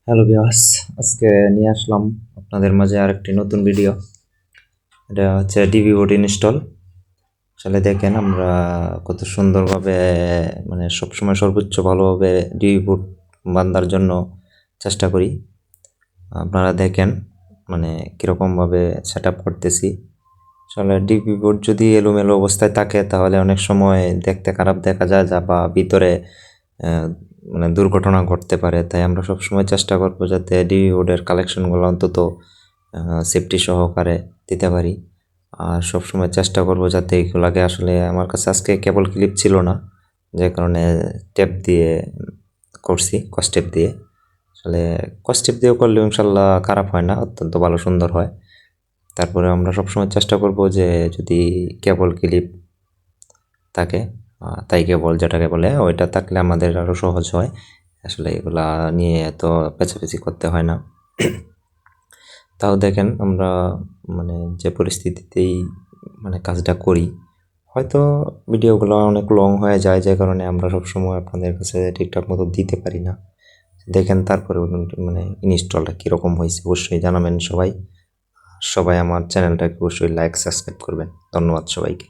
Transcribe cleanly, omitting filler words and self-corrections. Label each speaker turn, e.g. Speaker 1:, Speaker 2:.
Speaker 1: Hello viewers, আজকে নিয়ে আসলাম আপনাদের মাঝে আরেকটি নতুন ভিডিও। এটা হচ্ছে ডিবি বোর্ড ইনস্টল। আসলে দেখেন আমরা কত সুন্দরভাবে মানে সবসময় সর্বোচ্চ ভালোভাবে ডিবি বোর্ড বান্ধার জন্য চেষ্টা করি। আপনারা দেখেন মানে কীরকমভাবে সেট আপ করতেছি। আসলে ডিবি বোর্ড যদি এলোমেলো অবস্থায় থাকে তাহলে অনেক সময় দেখতে খারাপ দেখা যায় বা ভিতরে আহ, মানে দুর্ঘটনা ঘটতে পারে। তাই আমরা সবসময় চেষ্টা করবো যাতে ডিবি বোর্ডের কালেকশনগুলো অন্তত সেফটি সহকারে দিতে পারি। আর সবসময় চেষ্টা করবো যাতে এগুলাকে, আসলে আমার কাছে আজকে কেবল ক্লিপ ছিল না, যে কারণে টেপ দিয়ে করছি, কস টেপ দিয়ে। আসলে কস টেপ দিয়েও করলেও ইনশাল্লাহ খারাপ হয় না, অত্যন্ত ভালো সুন্দর হয়। তারপরে আমরা সবসময় চেষ্টা করব যে যদি কেবল ক্লিপ থাকে, তাই কেবল যেটাকে বলে ওইটা থাকলে আমাদের আরও সহজ হয়। আসলে এগুলা নিয়ে এত পেঁচাপেচি করতে হয় না। তাও দেখেন আমরা মানে যে পরিস্থিতিতেই মানে কাজটা করি, হয়তো ভিডিওগুলো অনেক লং হয়ে যায়, যে কারণে আমরা সবসময় আপনাদের কাছে ঠিকঠাক মতো দিতে পারি না। দেখেন তারপরে মানে ইনস্টলটা কীরকম হয়েছে অবশ্যই জানাবেন সবাই। সবাই আমার চ্যানেলটাকে অবশ্যই লাইক সাবস্ক্রাইব করবেন। ধন্যবাদ সবাইকে।